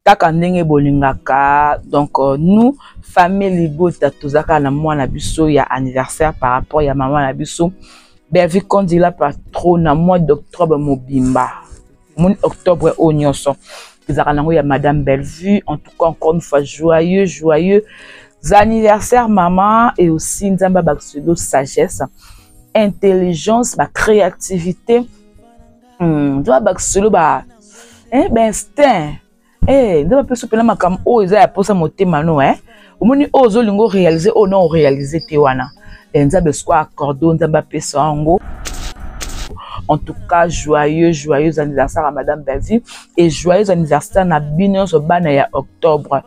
kaka ndenge bolingaka. Donc nous famille Libota tozaka na mwana biso ya anniversaire par rapport ya maman na biso Bellevue kondi la patron na mois d'octobre mobimba mon octobre au nyonso tozaka nango ya madame Bellevue. En tout cas encore une fois joyeux anniversaire maman, et aussi nzamba baksudo sagesse, intelligence, ba créativité, nzamba baksudo ba instinct. Nzamba pe sopela makam o eza ya posa motema no omoni ozo lingo réaliser o non réaliser te wana nzamba sko accordo nzamba pesa ngo. En tout cas joyeux anniversaire à madame Bellevue et joyeux anniversaire na bino so bana ya octobre.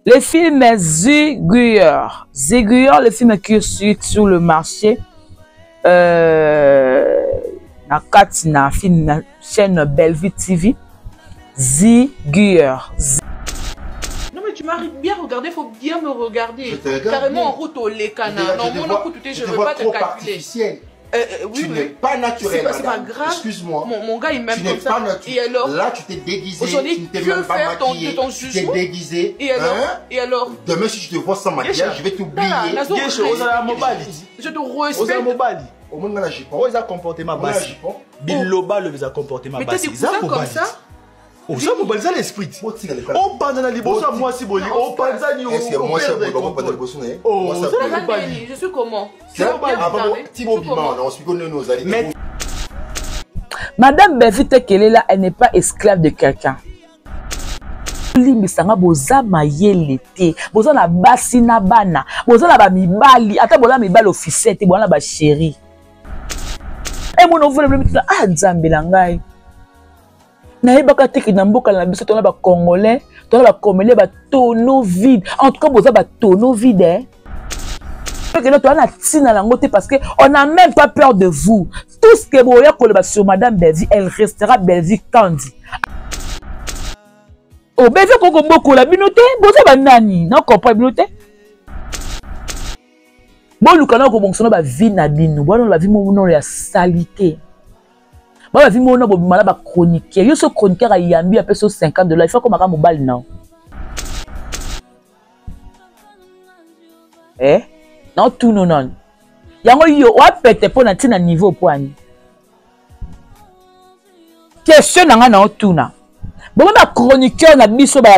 Le film Zigueur, le film qui est sur le marché, na katina film na chaîne Bellevue TV, Zigueur. Non mais tu m'arrives bien regarder, faut bien me regarder. Carrément en route au Lekana. Non, mon coup, je ne veux pas te calculer. Oui, tu n'es pas naturel. C'est pas grave. Excuse-moi. Mon gars, il m'aime comme ça. Et alors, là, tu t'es déguisé. Aujourd'hui, tu ne t'es même pas maquillé. Tu t'es déguisé. Et alors, et alors. Demain, si je te vois sans maquillage, je vais t'oublier. Je te respecte. Au moins, là, j'y pense. Oh, ils ont comportement basique. Biloba, le visa comportement basique. Mais t'as dit comme ça? Oh, ça, vous balise l'esprit. On parle dans les bossons, moi, si boli. On parle dans les bossons. Est-ce que moi, c'est bon, pas dans les bossons? Oh, je suis comment? Madame Bellevue, qu'elle est là, elle n'est pas esclave de quelqu'un. Limbisanga boza mayele te boza na basi na bana boza na ba mibali ata boza mibali officiel te boza na ba chéri e mono vole blomita nzambe la ngai na yebaka te ki na mboka na biso tona ba congolais tona ba congolais ba tonneau vide. En tout cas boza ba tonneau vide parce qu'on n'a même pas peur de vous. Tout ce que vous voyez sur madame Bellevue, elle restera Bellevue Kandi. Oh, Bellevue qu'on beaucoup la binoté, vous avez nani, non comprend binoté. Bon, nous connaissons comment on va vivre na bino, bon on va vivre mon la salité. Bon on va vivre mon malade ba chroniqueur. Yo ce chroniqueur a yambi à peu sur $50. Il faut qu'on m'a mobile non. Non tout non. Yango yo wa pete po na tina niveau poani. Question nanga na tuna. Bon ma chroniqueur na biso ba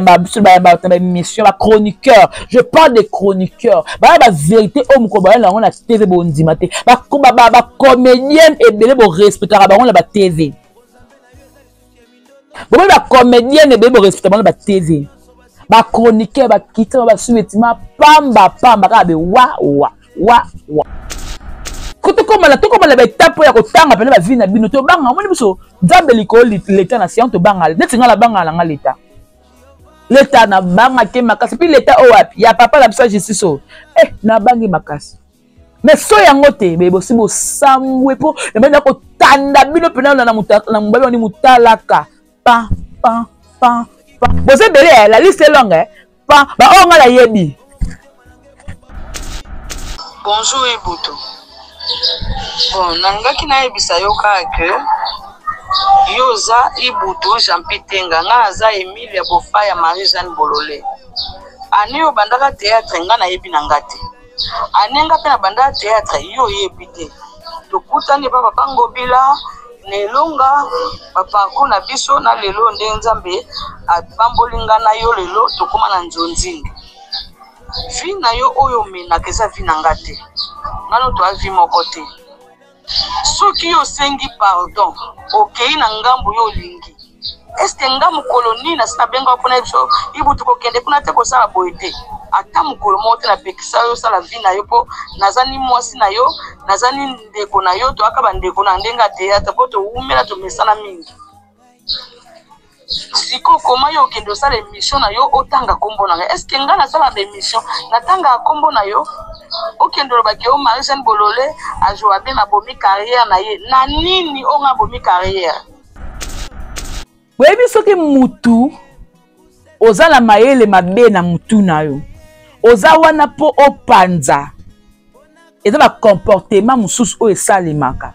mission ba chroniqueur. Je parle des chroniqueurs. Ba vérité homme ko ba na TV bondima te. Ba comédienne et belé bo respectera ba on la TV. Bon ba comédienne et belé bo respectera ba TV. Ba chroniqueur ba quitter ba soumetima pamba ka be wa. Koto koma la ba tapo ya kotanga pele ba vie na bino to banga moni biso nzambe liko l'état na science to banga neti ngala banga la ngala l'état na banga ke makasi puis l'état o wapi ya papa la biso justice so na bangi makasi mais so yango te be bosi bo samwe po na ko tanda bino pena na mbabe ni mutalaka pa boze belé la liste est longue pa ba o ngala yebi. Bonjour Ibuto. Bon, nangaki na ebisa yo kaka yoza Ibuto Jean-Pitenga nga za Emilia Bofaya Marie-Jeanne Bololé. Ani yo bandaka théâtre nga na yebi nangati. Ani nga pe na bandaka théâtre yo yebi te. Tokutani papa Pangobila nelonga papa ko na biso na lelo nde nzambe abambolinga na yo lelo tokoma na nzonzinga. Vi na yo oyo mena keza vi na ngate. Ngano to avi moko te. Soki yo sengi pardon, okei na ngambu yo lingi. Est-ce que ngamu koloni na sina benga pona biso Ibuto ko kende kuna te ko sala boyete. Ata mukolo mo te na pekisa yo sala vi na yo po nazani mwasi na yo, nazani ndeko na yo to akaba ndeko na ndenga te ata po to umela to mesana mingi. Siko koma yo kendo sala émission na yo otanga kombo na. Est-ce que ngana sala émission natanga kombo na yo? Okendo ba ke o Marie-Jeanne Bololé a joué bien na bomi carrière na ye. Na nini o nga bomi carrière? Webi soki mutu oza la mayele mabe na mutu na yo. Oza wana po opanza. Eza ba comportement mususu o esalimaka.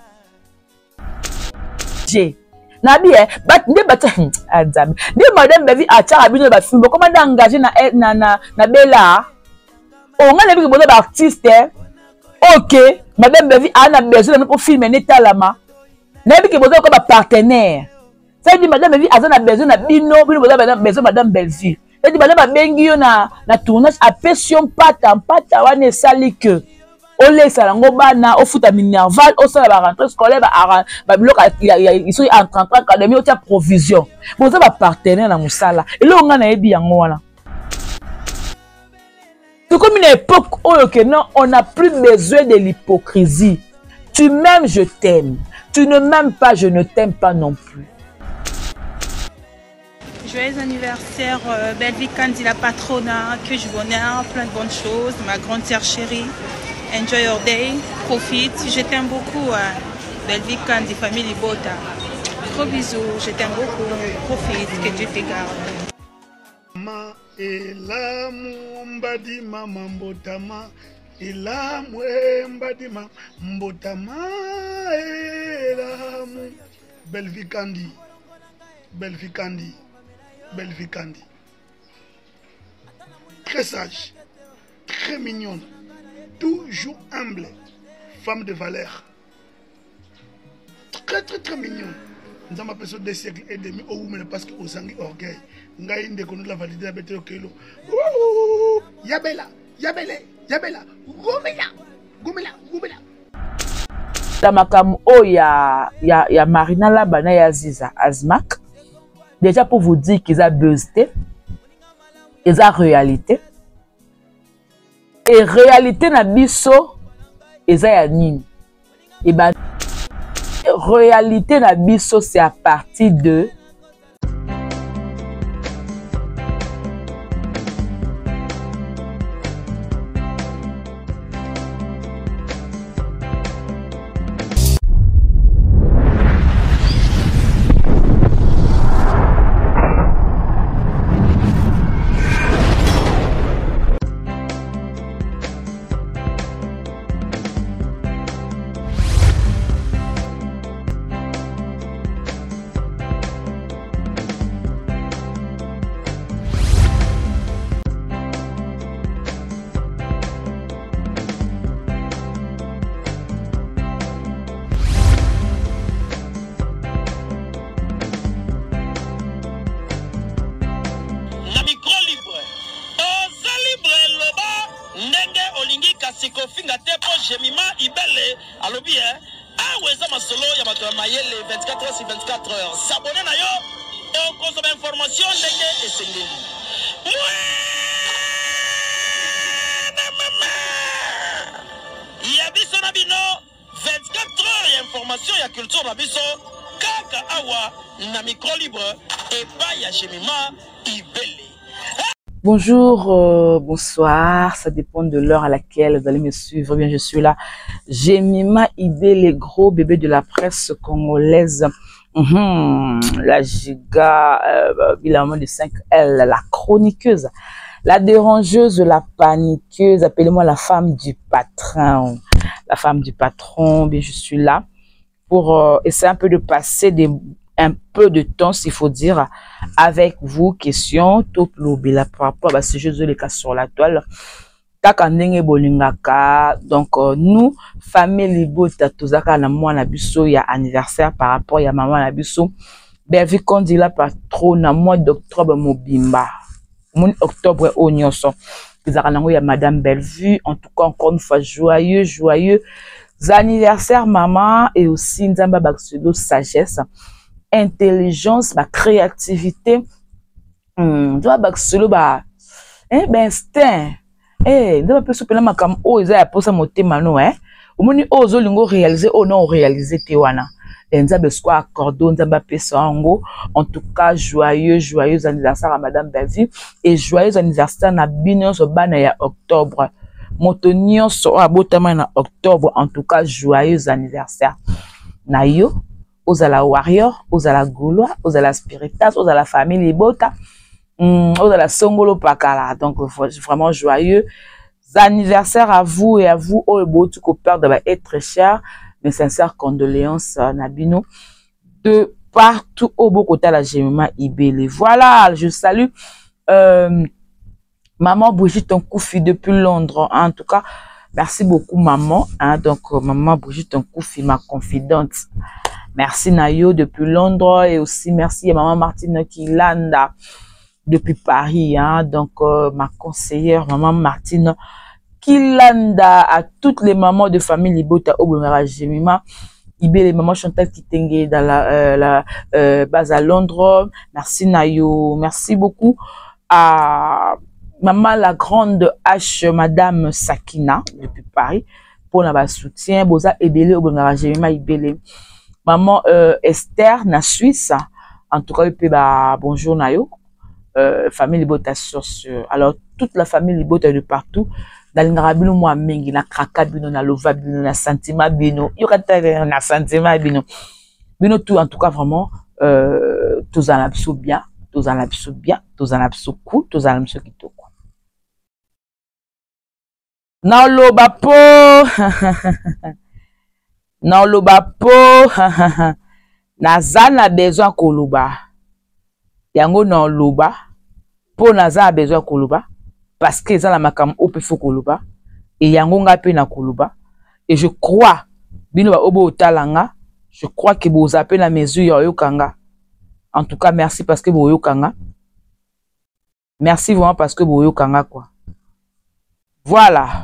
Nabi nde bata azami nde madame Belvi acha bino ba film comment d'engager na Bella on a lebi bozo ba artiste OK madame Belvi a besoin pour filmer netalama nabi ke bozo ko ba partenaire ça dit madame Belvi a besoin na bino bozo ba besoin madame Belvi ça dit madame bengi yo na tournage a pression pata wana sali que on laisse à l'angobana, au foot à minerval, au sol à la rentrée scolaire, ils sont en train d'académie, au provision. Vous avez un partenaire dans Moussala. Et là, on a un bien. C'est comme une époque où on n'a plus besoin de l'hypocrisie. Tu m'aimes, je t'aime. Tu ne m'aimes pas, je ne t'aime pas non plus. Joyeux anniversaire, Belvi Kandi, la patronat, que je bonheur, plein de bonnes choses, ma grande sœur chérie. Enjoy your day, profite, je t'aime beaucoup, Belvi Kandi, famille Bota. Gros bisous, je t'aime beaucoup, profite, que Dieu te garde. Mama elamu mbadima mbotama, elamu mbadima mbotama, elamu. Belvi Kandi, Belvi Kandi, Belvi Kandi. Très sage, très mignonne. Toujours humble, femme de valeur. Très très très mignon. Nous avons passé 2 siècles et demi au Oumene parce que aux anguilles orgueil. Nous avons dit qu'on a validé la bête au kilo. Yabela, Yabela, Yabela, Goumela, Goumela, Goumela. La makam o ya Marina Labana ya Ziza Azmak. Déjà pour vous dire qu'ils ont buzzé, ils ont réalité. Et réalité na biso eza ya nini et ben réalité na biso c'est à partir de Sikofinga tepo Jemima Ibele alobi aweza masolo ya bato ya mayele 24 heures sur 24 heures s'abonner na yo et consommer information ndenge esengeli ya biso na bino 24 heures ya information ya culture na biso kaka awa na micro libre et pas ya Jemima Ibele. Bonjour, bonsoir, ça dépend de l'heure à laquelle vous allez me suivre. Bien, je suis là. Jemima Ibele, les gros bébés de la presse congolaise. La giga, bilan de 5L, la chroniqueuse, la dérangeuse, la paniqueuse. Appelez-moi la femme du patron. La femme du patron, bien, je suis là pour essayer un peu de passer un peu de temps, s'il faut dire, avec vous. Question top lobby la par rapport à ce jeu de cas sur la toile. Donc nous famille Bota tozaka na mwana biso ya anniversaire par rapport à maman na biso Belvi Kandi la patron na mois d'octobre mobimba mon octobre au nyonso tozaka nango ya madame Belvi. En tout cas encore une fois joyeux anniversaire maman, et aussi nzamba baksudo sagesse, intelligence, ba créativité, doit baksudo ba instinct. Nzamba pe sopela makam o eza ya posa motema no omoni o zo lingo réaliser o non réaliser te wana nzamba sko accordo nzamba pe sango. En tout cas joyeux anniversaire à madame Belvi et joyeux anniversaire na bino so bana ya octobre moto nyonso abotama na octobre. En tout cas joyeux anniversaire na yo ozala warrior, ozala gaulois, ozala spiritas, ozala famille Libota, ozala songolo pakala. Donc vraiment joyeux anniversaire à vous et à vous. Oh beau tu peur de être cher, mes sincères condoléances Nabino de partout au beau côté la Jemima Ibele. Voilà, je salue maman Brigitte Nkoufi depuis Londres. En tout cas, merci beaucoup maman. Hein, donc maman Brigitte Nkoufi, ma confidente. Merci Nayo depuis Londres et aussi merci à maman Martine Kilanda depuis Paris. Hein, donc ma conseillère maman Martine Kilanda, à toutes les mamans de famille Libota Obomera Jemima Ibele, les mamans Chantal Kitenge dans la base à Londres. Merci Nayo, merci beaucoup à maman la grande H, madame Sakina depuis Paris pour la soutien. Boza Ebele Obomera Jemima Ibele. Maman Esther na Suisse, en tout cas bonjour Nayo, famille Libota sur alors toute la famille Libota de partout. Dans l'Ingarabino, moi, mengi, na krakabino, na lovabino, na sentiment bino, yokata na sentiment bino. Bino tout, en tout cas, vraiment, tous en absous bien, tous en absous bien, tous en absous cool, tous en absous qui quoi. Non, lobapo, non, lobapo, naza na besoin koloba. Yango non loba, po naza na besoin koloba. Parce que ça la makam ope fo koluba et yangonga pe na koluba et je crois bino ba obo talanga, je crois que vous appelez la mesure yokanga. En tout cas merci parce que vous yokanga, merci vraiment parce que vous yokanga quoi. Voilà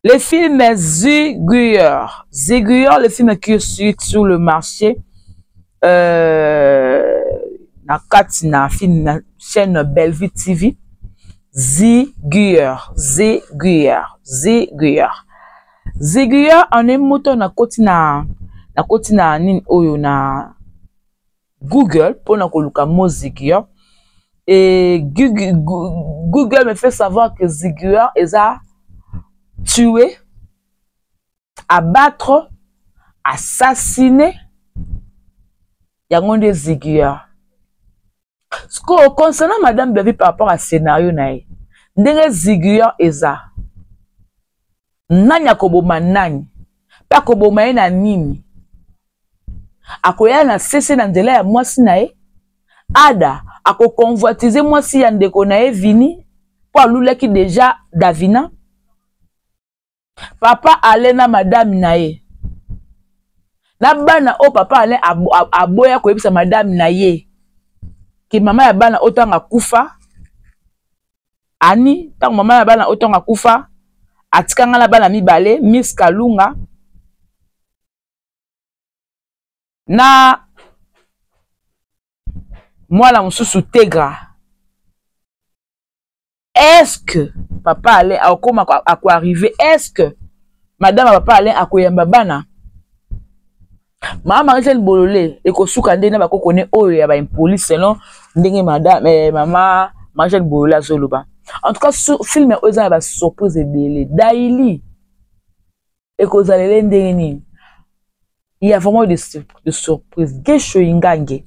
les films Zigueur, le film qui est sur le marché na katina film na chaîne Bellevue TV. Zigueur en un moto na kotina nin oyo na Google pour na koluka mo Zigueur et Google me fait savoir que Zigueur est à tuer, abattre, assassiner yangonde Zigueur. Concernant Madame Bevy par rapport à scénario nae, ndenge Zigueur eza nani akoboma nani pa koboma na nini akoya na sese na nzela ya mwasi nae ada akoconvoitiser mwasi ya ndeko nae Vini po alulaki déjà Davina papa alena madame nae na bana o papa ale aboya koyebisa madame nae ki mama ya bana otanga kufa ani tango mama ya bana otanga kufa atikanga na bana mibale Miss Kalunga na mwana mususu Tegra. Est-ce que papa allait à comment à quoi arriver? Est-ce que madame papa allait à quoi bana Maman Marie-Jeanne Bololé et kosuka ndena ba kokone oyo ya ba police selon ndenge madame maman Marie-Jeanne Bololé azoloba. En tout cas ce film oza ba surprise ebele Daily et kozalele ndenge ni. Il y a vraiment de surprises. Gesho ingange.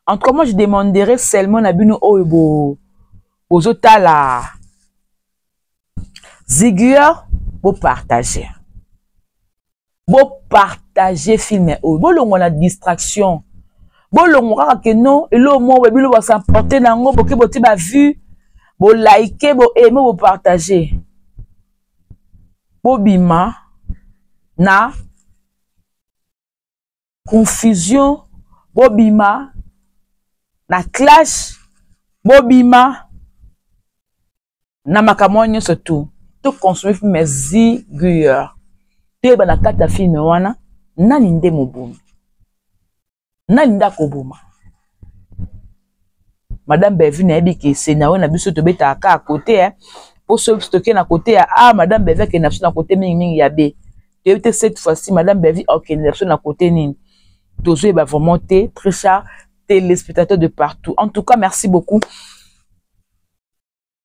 En tout cas moi je demanderais seulement na bino oyo bozotala Zigueur pour partager. Bo partager film ou bolongo na distraction bolongo kaka que non elo mo webilo ba s'emporter nango boke boti ba vu bo liker bo aimer bo partager bo bima na confusion bo bima na clash bo bima na makamoni surtout to consommer film Zigueur teba na kata film wana nani nde mobumi nani ndako boma madame Bevy na yebi ke scénario na biso to beta aka à côté pour se stocker na côté madame Bevy ke na biso na côté mingi ya be te cette fois-ci madame Bevy OK na biso na côté nini tozo ba vraiment très cher téléspectateurs de partout. En tout cas merci beaucoup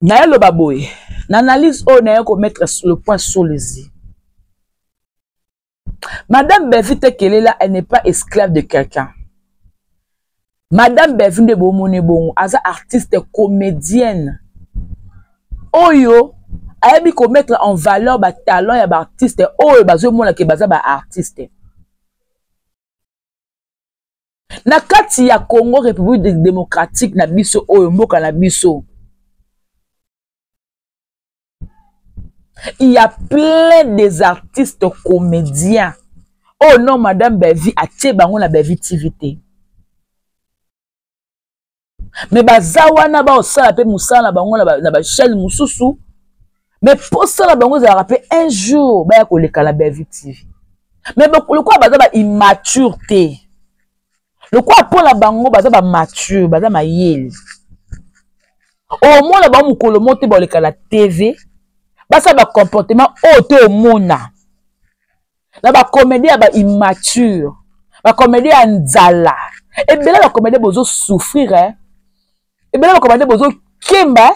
na lo baboy na analyse on na ko mettre le point sur les i. Madame Bevy Tekelela, elle n'est pas esclave de quelqu'un. Madame Bevy de Bomone Bon, as artiste comédienne. Oyo, elle a mettre en valeur ba talent ya ba artiste. Oyo, bazo mona ke baza ba artiste. Na kati ya Congo République démocratique na biso oyo mboka na biso. Il y a plein des artistes comédiens. Oh non, Madame Belvi a tché bango na Belvi TVT. Mais bazawana ba osala pe musala bango na ba chaîne mususu. Mais pour ça la bango za rappelé un jour ba ya koleka la Belvi TV. Mais le quoi baza ba immaturité. Le quoi pour la bango baza ba mature, baza ma yel. Au moins la bango mukolo monte ba koleka la TV. Basa ba comportement auto mona. La ba comédie ba immature. Ba comédie nzala. Et bien là la comédie bozo souffrir hein. Et bien là la comédie bozo kemba.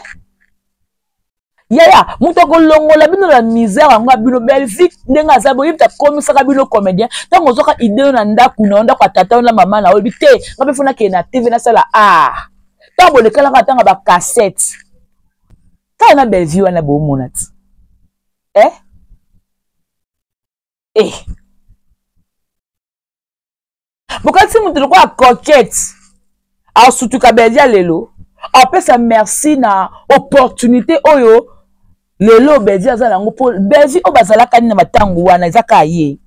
Yaya, mutoko longo la bino la misère nga bino Belgique ndenga zabo yita komisaka bino comédien. Tango zoka idée na ndaku na ndako tata na mama na obité. Ngabe funa ke na TV na sala ah. Tango le kala nga tanga ba cassette. Ta na Belgique wana bo monati. Bokati mutu kwa coquette. A surtout ka Belgique lelo. Après ça merci na opportunité oyo lelo Belgique azala ngo po Belgique obazala kani na matangu wana ezaka ye.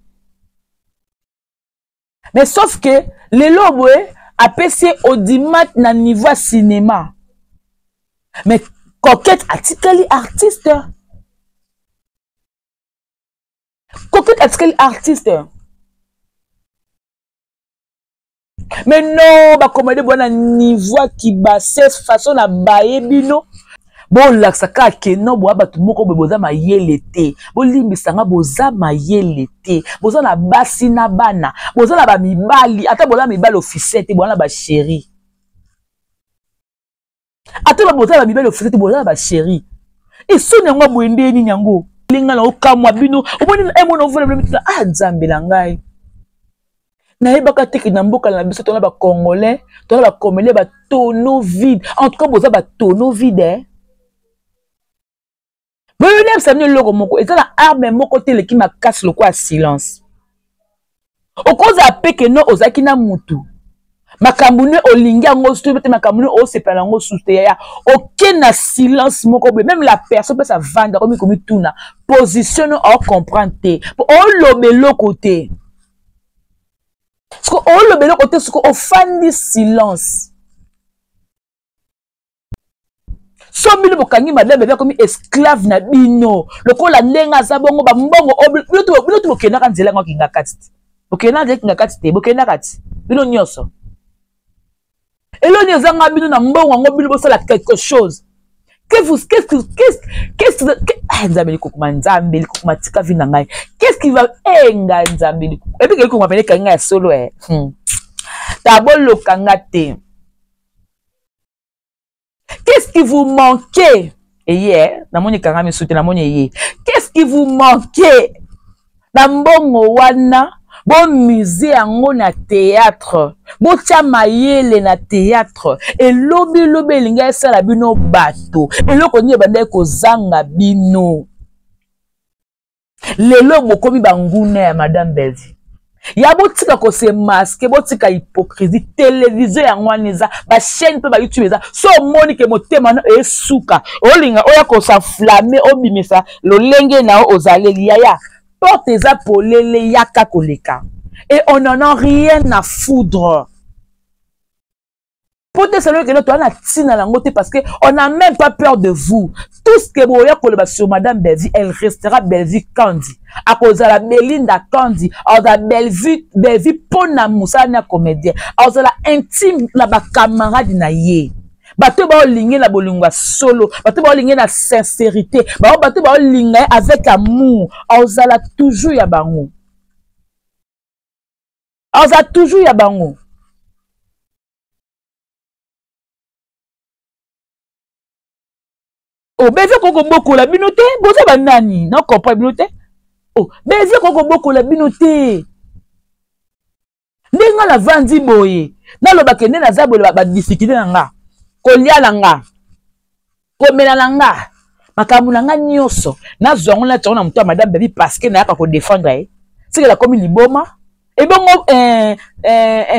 Mais sauf que lelo boye apesi audimat na niveau cinéma. Mais coquette atikali artiste. Coquette atikali artiste. Mais non, ba comédie bona niveau qui basse façon na baye bino. Bon laksaka ke no bo abatu moko boza ma yelete. Bo limbisanga boza ma yelete. Boza na basi na bana. Boza na ba mibali, ata boza mibali officiel te boza na ba chéri. Ata boza na mibali officiel te boza na ba chéri. Et sone ngo boende ni nyango. Linga na okamwa bino. Oboni emo no vole bino ah nzambe la ngai. Na yebaka teki na mboka na biso tona ba congolais tona ba comédien ba tonneau vide en tout cas boza ba tonneau vide hein boyone samedi loko moko ezala arme moko te leki makasi loko ya silence okoza peke no ozaki na mutu makambo ne olingi yango sutu te makambo ne osepela yango sutu ya aucun na silence moko be même la personne peut sa vendre comme tuna position o comprendre te o lobelo côté. Ce qu'on le bel côté, ce qu'on fan du silence. So bino bokangi madame bébé comme esclave na bino. Le ko la lenga za bongo ba mbongo bino tu bokena kan zela ngoki ngakati. Bokena de ngakati te, bokena kati. Bino nyoso. Elo nyozanga bino na mbongo ngo bino bosala quelque chose. Qu'est-ce qui va et puis quelqu'un m'appelle kanga solo tabolo kangate. Qu'est-ce qui vous manquait hier na moni kanga mi soute na moni hier qu'est-ce qui vous manquait na mbongo wana bon musée yango na théâtre bon tia mayele na théâtre et lobi linga sala bino bato eloko ni banda ko zanga bino lelo bokomi banguna ya madame Belvi ya botika ko se masque botika hypocrisie télévision yango aniza ba chaîne pe ba YouTube eza so monique motema na esuka olinga oya ko sa flamme obimisa lolenge na ozaleli ya porte eza polele yaka koleka et on n'en a rien à foudre. Peut-être que nous avons tina langote parce que on n'a même pas peur de vous. Tout ce que vous voyez sur madame Belvi, elle restera Belvi Kandi. À cause de la Belinda Kandi, à la Belvi pona moussana comédien, à la intime la ba camarade na ye. Bato ba olinge na bolingwa solo, bato ba olinge na sincérité, bato ba olinge avec amour, ozala toujours ya bango. Ozala toujours ya bango. Oh, beze koko boko la binote, boza banani, non comprend binote. Oh, beze koko boko la binote. Ndenga la vandi boye, na lo bakende na zabo ba difficulté na nga. Kolia langa komela langa makambu langa nyoso na zongo na tona muto madame Belvi parce que na yaka ko défendre c'est que la komi liboma Et bon,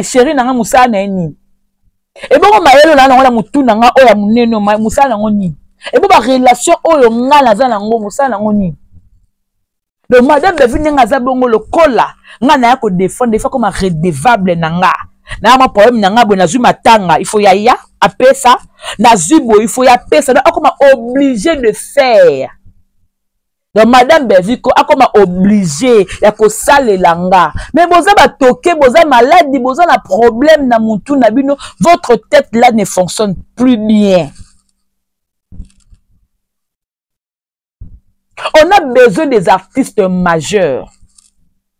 chéri, nanga moussa na ni. Et bon, maëlo na la moutou nanga oya mouneno moussa na ni. Et bon, ma relation oyo nga na za nango moussa na ni. Donc, madame Bevine nga bongo le kola. Nga na yako défendre, des fois comme un redevable nanga. Na ma problème nanga bo na zu matanga, il faut ya apé ça. Na zubo, il faut ya apé ça. Donc, comme obligé de faire. Donc, madame Beviko, comme obligé, ya ko sale langa. Mais boza ba toke, boza malade, boza na problème na moutou na bino, votre tête là ne fonctionne plus bien. On a besoin des artistes majeurs.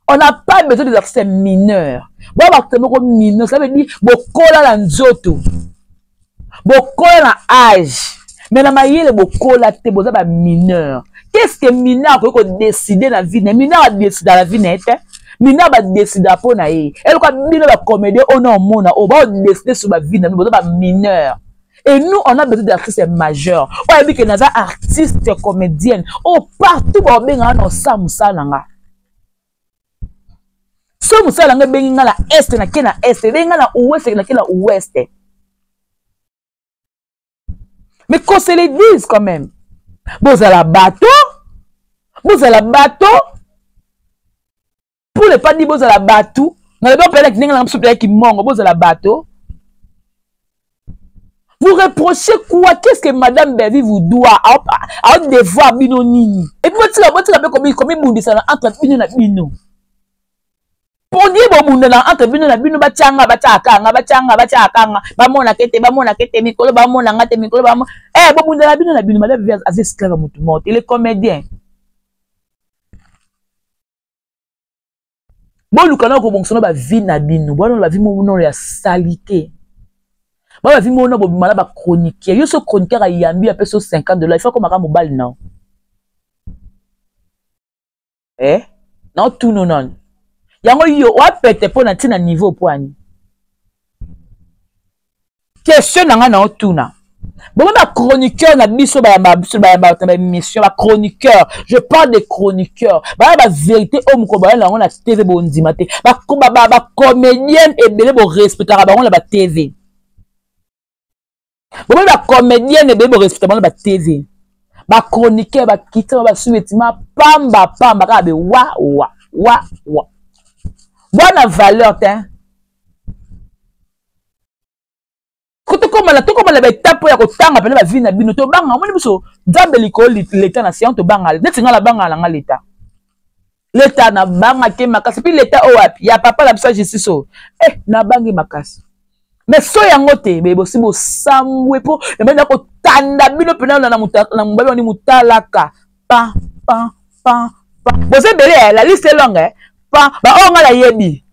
On n'a pas besoin des artistes mineurs. Bon, mineur, ça veut dire bokola la nzoto. Bokola la âge. Mais la maille bokola te boza ba mineur. Qu'est-ce que mineur peut décider la vie? Mineur a décidé la vie nette. Mineur va décider pour naïe. Elle quoi mineur va comédie au nom mona. On va décider sur la vie. Nous boza ba mineur. Et nous, on a besoin d'artistes majeurs. On a dit que nous avons artistes comédiennes. Oh, partout, on a besoin de Samusalanga. Samusalanga, on a besoin de l'Est, on a besoin de l'Ouest, on a besoin de l'Ouest. Mais qu'on se les dise quand même. Vous avez la bateau. Vous avez la bateau. Pour ne pas dire vous avez la bateau. Nous avons pas dit qui manque. Vous avez la bateau. Vous reprochez quoi? Qu'est-ce que Madame Bevi vous doit à devoir bino nini? Et puis vous avez combien de ça entre bino na bino? Pour dire bon monde entre bino na bino bachanga ba mona kete mikolo ba mona ngate mikolo ba bon monde na bino Madame Bevi a esclave mutu mort. Il est comédien. Bon lukana ko bonsono ba vie na bino. Bon la vie mo no ya salité. Bah, vie mon nom, bah, chroniqueur. Yo, ce chroniqueur a yambi à peu près $50. Il faut qu'on m'a mobile, non? Eh? Non, tout non, non. Yango yo, wa pète pour na niveau poani. Question na tout na. Bon, ma chroniqueur na biso ba mission, ma chroniqueur. Je parle de chroniqueur. Bah, la vérité, homme ko ba na on a TV bondi maté. Ba comédienne et belé bo respecter ba on la TV. Bon, la comédienne est respectable dans la TV. La chroniqueur va quitter le sous-vêtement, pamba, wa. Bonne valeur, hein. Quand tu comme la étape pour appeler la vie, na to banga, on dit so, d'abeliko l'état nation to banga, net singa la banga la l'état. L'état na banga ke makasi, puis l'état o wapi, ya papa la bisa justice so. Na bangi makasi. Mais so yango te be bosi bo samwe po na mena ko tanda bino pena na mobali ni mutalaka pa bosi bele la liste est longue pa ba o nga la yebi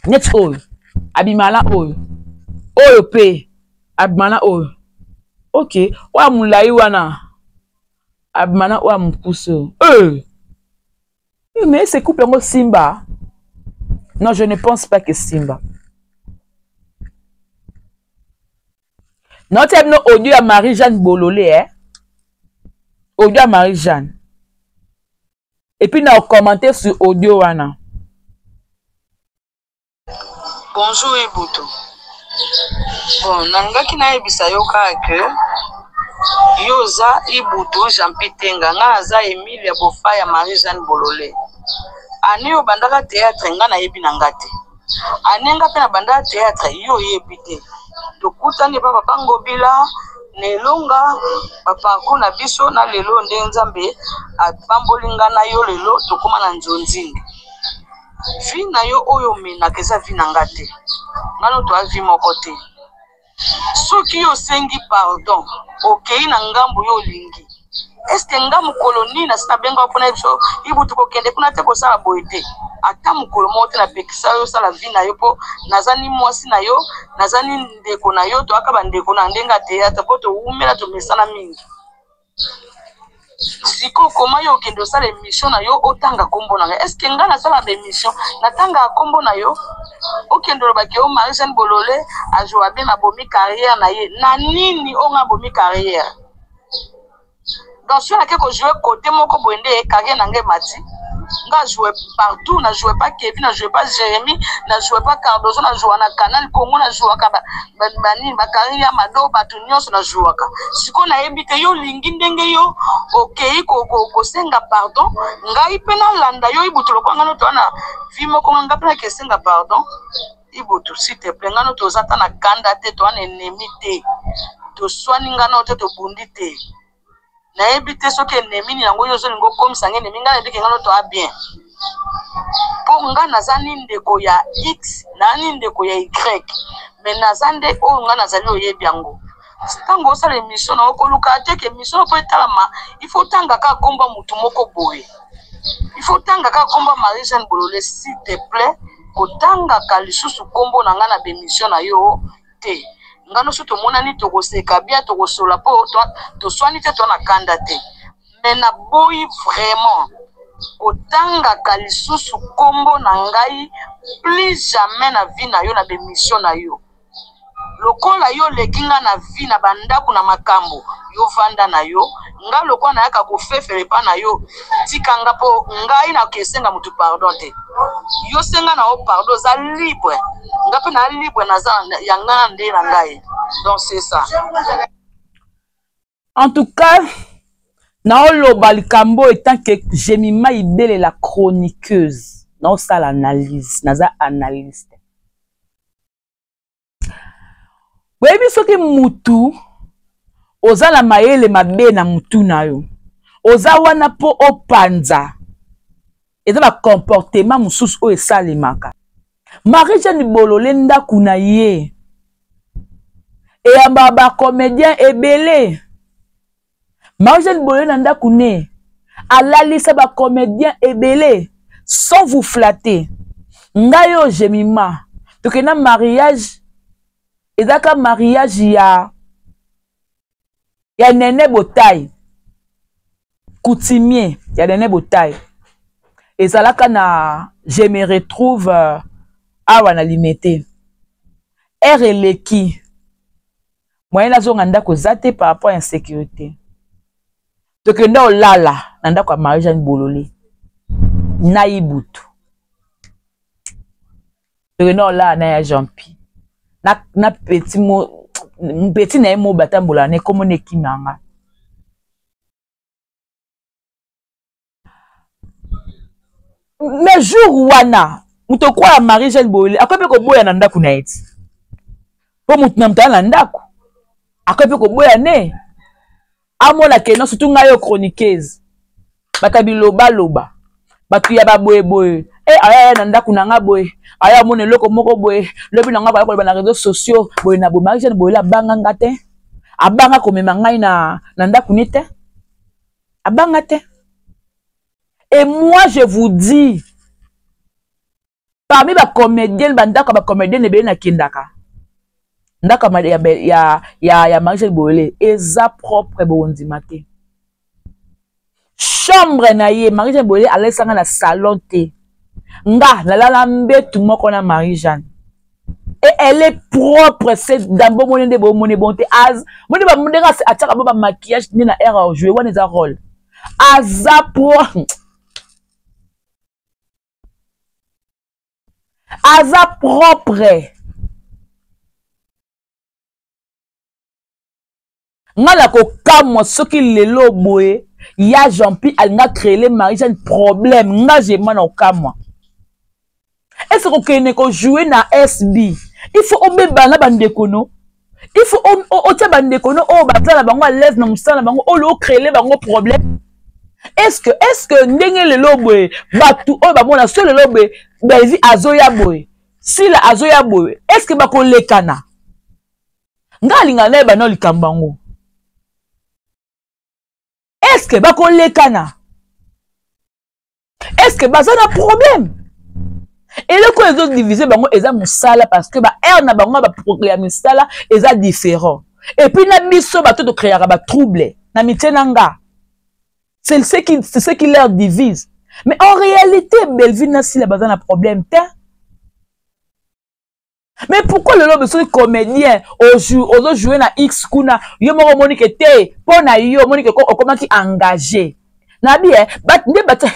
net oyo abimala oyo pe abimala oyo OK wa mulai wana abimala wa mpuso mais c'est couple ngo Simba. Non, je ne pense pas que Simba. Non, tu as audio à Marie-Jeanne Bololé, hein? Audio à Marie-Jeanne. Et puis, nous avons commenté sur audio, Wana. Bonjour, Ebouto. Bon, nanga kina ebisa yoka que Yoza Ebouto Jean-Pitenga ngaza Emilia Bofaya Marie-Jeanne Bololé. Ani obandaka théâtre nga na yebi nangate. Anenga pe na banda théâtre yo yebite. Tokutani papa Pangobila nelonga papa ko na biso na lelo nde nzambe apambolinga na yo lelo tokoma na nzonzinga. Vi na yo oyo mena keza vi nangate. Ngano to avi moko te. Soki yo sengi pardon, okei na ngambu yo lingi. Est-ce que nga mukolo ni na sita benga pona biso Ibutu ko kende kuna te ko sala boyete ata mukolo mote na pekisa yo sala vi na yo po nazani mwasi na yo nazani ndeko na yo to akaba ndeko na ndenga théâtre po to umela to mesana mingi siko koma yo kendo sala émission na yo otanga kombo na est-ce que nga na sala émission natanga kombo na yo okendo ba ke o Marie-Jeanne Bololé a joué bien na bomi carrière na ye na nini o nga bomi carrière. Donc, si on a quelque chose côté mon carrière n'a mati, nga joué partout, na joué pas Kevin, na joué pas Jérémy, na joué pas Cardozo, na joué na Canal Congo, na joué ka bani bakari ya mado batu nyonso na joué ka. Siko na yebite yo lingi ndenge yo okay ko senga pardon, ngai pena landa yo ibutolo kwa ngano to na vimo ko nga pena ke senga pardon. Ibutu s'il te plaît ngano to zata na kanda te to na ennemi te. To swani ngano te to bundi te. Na ebite soki ennemi yango yo zolingo comme ça ennemi ngana ndeke ngano to a bien. Po nga nazani ndeko ya X na ni ndeko ya Y. Mais nazande o nga nazali oyebi yango. Tango osala émission na okoluka te ke émission po etalama, il faut tanga ka komba mutu moko boye. Il faut tanga ka komba Marie-Jeanne Bololé s'il te plaît. Kotanga ka lisusu kombo na nga na bémission na yo te. Ngano so to monani to koseka bia to kosola po to swani te to na kanda te. Mais na boyi vraiment kotanga ka lisusu kombo na ngai plus jamais na vie na yo na bémission na yo. Lokola yo lekinga na vie na bandaku na makambo yo vanda na yo nga lokola na yaka ko fefere pa na yo tikanga po ngai na kesenga mutu pardon te yo senga na o pardon za libre nga pe na libre na za yanga nde na ngai. Donc c'est ça. En tout cas na oloba likambo etant que Jemima Ibele la chroniqueuse na ça l'analyse naza analyste. Webi soki mutu oza la mayele mabe na mutu na yo oza wana po opanza eza ba comportement mususu o esalemaka. Marie-Jeanne Bololé ndaku na ye eyamba ba comédien ebele. Marie-Jeanne Bololé na ndaku ne alalisa ba comédien ebele sans vous flatter. Ngayo Jemima tokena mariage ezaka mariage ya Nene Botaille coutumier ya Nene Botaille ezalaka na je me retrouve awa na limité RLeki moyen la zonga ndako zate par rapport à insécurité tokenda olala na ndako ya Marie-Jeanne Bololé na Ibutu tokenda olala na ya Jean-Pi na petit mo petit na mo batambola ne comme ne kimanga mais jour wana muto kwa Marie-Jeanne Bololé akope ko boya na ndaku na eti po mutu na mtana na ndaku akope ko boya ne amona ke no surtout ngayo chroniqueuse batabiloba loba batu ya ba boye boye aya na ndaku na nga boye aya mona loko moko boye lobi na nga ba na réseaux sociaux boye na bo Marie-Jeanne Bololé abanga ngate abanga komema ngai na ndaku ni te abanga te. Et moi je vous dis parmi ba comédienne bandaka ba comédienne ebele na kindaka ndaka ya Marie-Jeanne Bololé eza propre bondima te. Chambre na ye Marie-Jeanne Bololé alesanga na salon te nga la la mbetu moko na Marie-Jeanne et elle est propre. C'est d'abord mon de bon bonté az mon de ba mundera ataka ba maquillage ni na erreur jouer wana za rôle aza propre. Ngala ko kamwa soki lelo boye ya Jean-Pi alinga créer Marie-Jeanne problème nga jema na kamwa. Est-ce que kene ko jouer na SB il faut obeba na bandekono il faut o tia bandekono o batala bango à l'aise na musala bango o lo créer bango problème. Est-ce que ndenge lelo boye batu o ba mona so lelo boye bezi azoya boye si la azoya boye est-ce que bako lekana nga linga na ba no likambango est-ce que bako lekana est-ce que baza na problème. Et le coup les autres divisés bango eza musala parce que ba air na bango ba programme musala eza différent et puis na biso ba to créer ba trouble na mitenanga c'est ce qui leur divise. Mais en réalité Belleville na si la baza na problème te. Mais pourquoi le lobe sont comédien au jouer na X kuna yo moko monique te pona yo monique ko comment qui engagé Nabi nde bata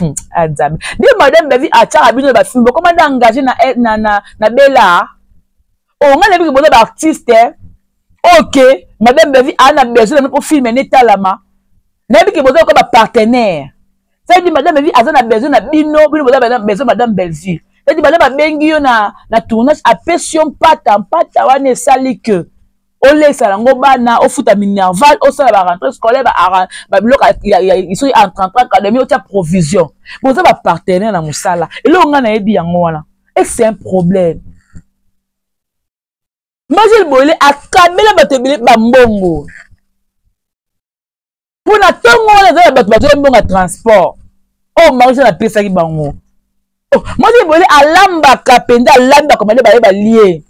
nzambe nde madame Belvi achara bino ba film comment engagé na Bella o nga lebi boza ba artiste OK madame Belvi ana besoin de pour filmer netalama nabi ki boza ko ba partenaire ça dit madame Belvi azana besoin na bino boza besoin madame Belvi ça dit bala ba bengi yo na tournage a pression pata wana sali que o laisse lango bana o futa minerval o sala ba rentrée scolaire ba bloc ils sont en train académie o tia provision boza ba partenaire na musala et là nga na yebi yango wana et c'est un problème Mazel Boile a kabela batebele ba mbongo pour na tongo la za bato mbongo transport oh marché na pesa ki bango oh Mazel Boile alamba kapenda alamba komande ba lié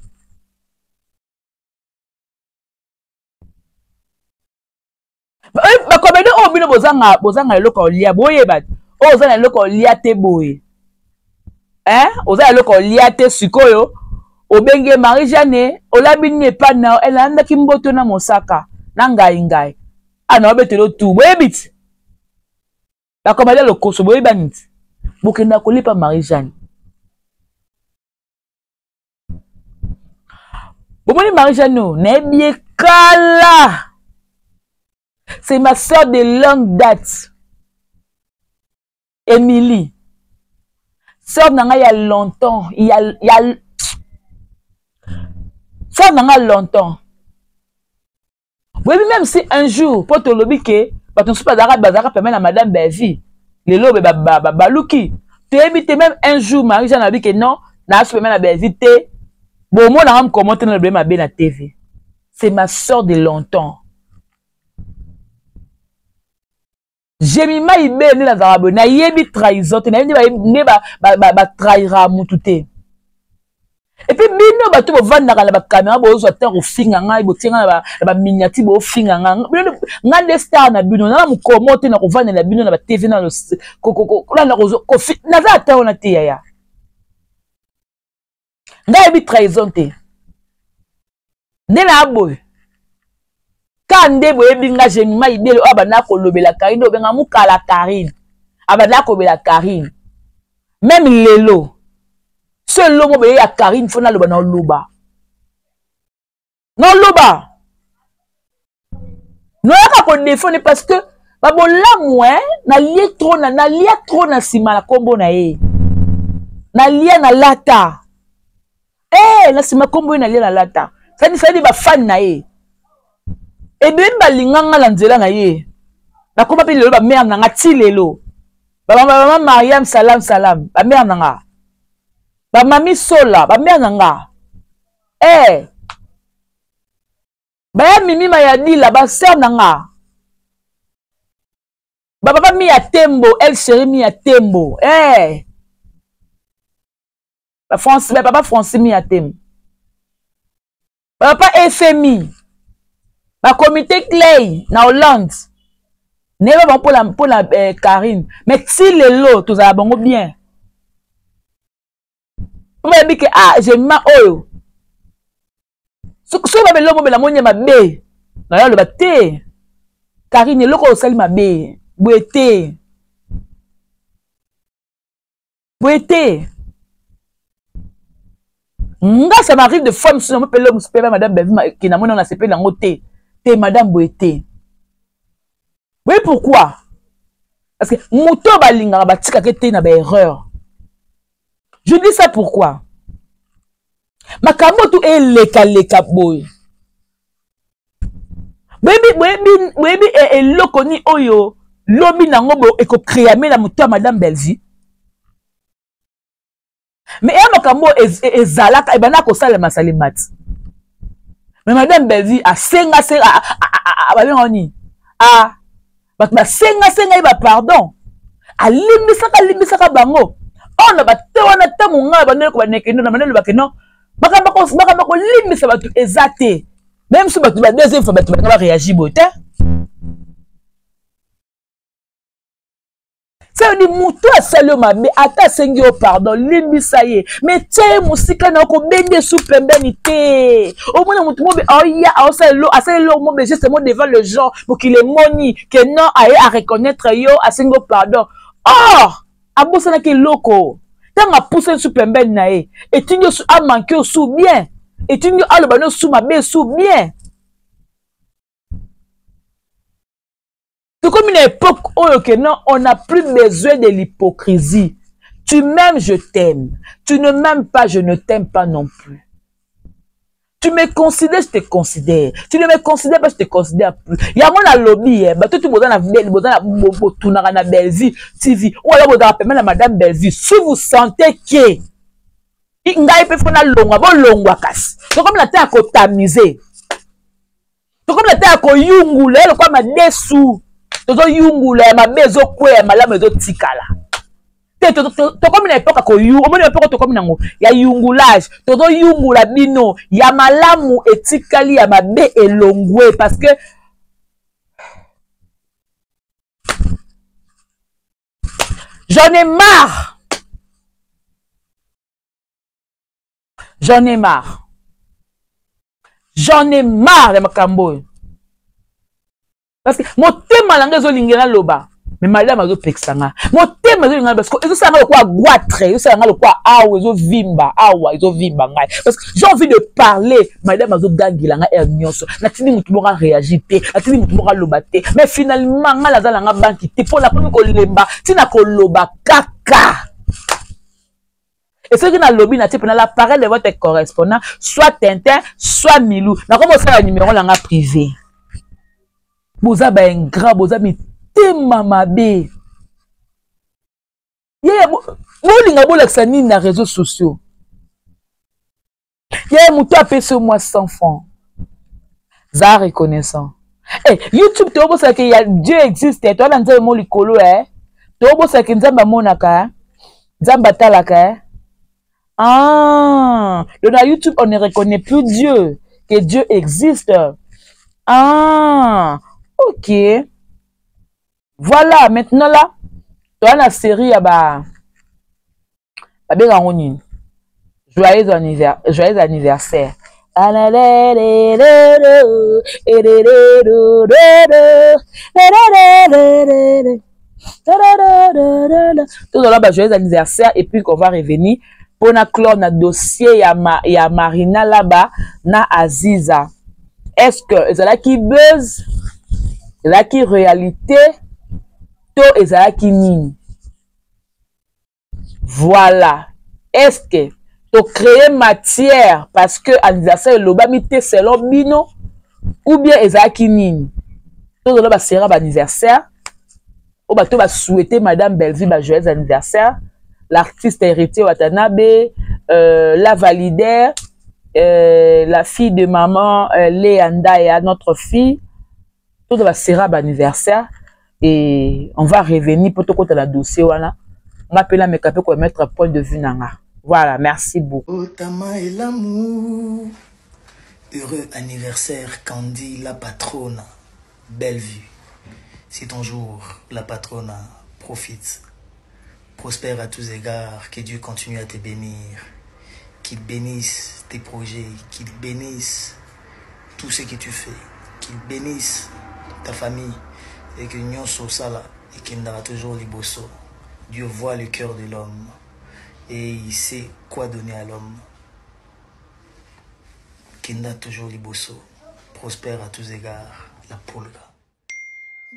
ba komande o bino bozanga eloko olia boye bat o zana eloko olia te boye ozana eloko olia te sikoyo obenge Marie-Jeanne olabini pa na elanda kimboto na mosaka na ngai ana obetelo tu boyebit ba komande lokoso boyebanit bokenda kolipa Marie-Jeanne bomoni Marie-Jeanne na bien kala. C'est ma soeur de longue date. Émilie. Soeur nanga il y a longtemps. Soeur nanga longtemps. Oui, même si un jour, pour te lobby que, tu ne sais pas d'arabe, permet à madame Belvi. Les lobes, baluki. Tu évites même un jour, Marie-Jeanne a dit que non, n'a pas permis à Belvi. Bon, moi, on a commenté dans le blé, ma bien à TV. C'est ma soeur de longtemps. Jemima ibe ni la zarabe na yebi trahison te na yebi ba trahira mututé et puis bino bato bo vanda kala ba caméra bo zo ta ofinga ngai bo tinga ba miniati bo ofinga nga de star na bino na mu komote na ko vanda na bino na ba TV na ko na na za ta ona te ya nga yebi trahison te ndela boy Kande boye binga Jemima ibele abana ko lobela Karine obenga mukala Karine abana ko bela Karine même lelo seul lomo be ya Karine fona loba na loba non loba non ka ko défendre parce que ba bolamu na lié trop na sima na kombo na ye na lié na lata na sima kombo na lié na lata ça dit ba fan na ye et bien balinganga la nzela na ye na koma pe lelo ba mère nanga ti lelo ba mama Mariam salam ba mère nanga ba mami Sola ba mère nanga ba ya mimi mayadi la ba sœur nanga ba papa mi ya tembo elle chérie mi ya tembo ba France ba papa Français mi ya tembo ba papa FMI ba comité Clay na Hollande ne va bon pour la Karine mais si lelo tous a bongo bien on va dire que j'aime oyo so ba belo mo bela monya mabe na yo le baté Karine loko osali mabe boete nga ça m'arrive de fois monsieur me pelo monsieur madame Belvi qui na mona na CP na ngote madame Boete. Oui, pourquoi? Parce que moto balinga batika kete na ba erreur. Je dis ça pourquoi? Makambo tu leka boy. Baby e lokoni oyo lobi nango bo eko créer la moto madame Belvi. Mais makambo ezalaka e bana ko sala masalimat. Mais madame Belvi a senga pardon a limbisaka bango on ba te wana ta munga ba ko banekendo na manelo bakeno baka ko limbisa batu ezate même si batu ba deuxième fois batu ba réagir bote Ça veut dire muto asali mabe ata sengi o pardon limbisa ye mais tie musika na ko bende sous pembeni te au moins mutu mo be oya asali lo mo be justement devant le gens pour qu'il est moni que non à reconnaître yo asengi o pardon abosana ke loko tanga pousse sous pembeni na ye et tu a manqué sous bien et tu a le bano sous mabe sous bien. C'est comme une époque où on n'a plus besoin de l'hypocrisie. Tu m'aimes, je t'aime. Tu ne m'aimes pas, je ne t'aime pas non plus. Tu me considères, je te considère. Tu ne me considères pas, je te considère plus. Il y a mon lobby, tout le monde a na Belvi TV. Ou alors vous avez la madame Belvi. Si vous sentez que il y a peu longa kasi. C'est comme la terre à tamiser. C'est comme la terre à yungule, le quoi ma dessous. Toto yungula ma bezo kwe malamu ezo tikala to comme une époque ko yu o mo époque to comme nango ya yungulage toto yungula bino ya malamu etikali ya mabe elongwe parce que j'en ai marre de makambo. Parce que mon thème à l'anglais zolingera loba mais madame azo pexanga mon thème zolingera parce que ça nga quoi goitre ça nga quoi awa zo vimba ngai parce que j'ai envie de parler madame azo gangila nga ernyoso na tini mutu moka réagir te na tini mutu moka loba te mais finalement nga la zala nga banki te pour la première ko lemba tina ko loba kaka. Et ce qui n'a lobby na type na l'appareil de votre correspondant soit Tintin soit Milou na comme ça le numéro là nga privé. Boza ba ingrat, boza mi tema mabe. Bolinga bolakisa nini na réseaux sociaux. Muto apese moi 100 francs. Ça reconnaissant. YouTube to bosa que Dieu existe, toi na nzambe mo likolo to bosa que nzamba monaka, nzamba talaka. Donc na YouTube on ne reconnaît plus Dieu, que Dieu existe. Ok. Voilà, maintenant là, tu as la série joyeux anniversaire. Tout là, joyeux anniversaire et puis qu'on va revenir pour na clore na dossier ya Marina là-bas na Aziza. Est-ce que ezala qui buzz, ezala qui réalité, to ezala qui nini? Voilà. Est-ce que tu créer matière parce que anniversaire lobamité selon bino ou bien ezala qui nini? To zolo ba sera ba anniversaire. O ba to ba souhaiter madame Belvi ba joyeux anniversaire. L'artiste héritier Watanabe, la validaire. La fille de maman Léanda et à notre fille, tout va sera anniversaire et on va revenir pour tout côté la dossier voilà. On appelle la mécapé pour mettre un point de vue nanga. Voilà, merci beaucoup. Otama et l'amour. Heureux anniversaire Candy la patronne. Belle vue. C'est ton jour, la patronne. Profite. Prospère à tous égards. Que Dieu continue à te bénir. Qu'il bénisse tes projets, qu'il bénisse tout ce que tu fais, qu'il bénisse ta famille et que nous sommes ça là et qu'il n'aura toujours les bossos. Dieu voit le cœur de l'homme et il sait quoi donner à l'homme. Qu'il n'a toujours les bossos. Prospère à tous égards, la poulga.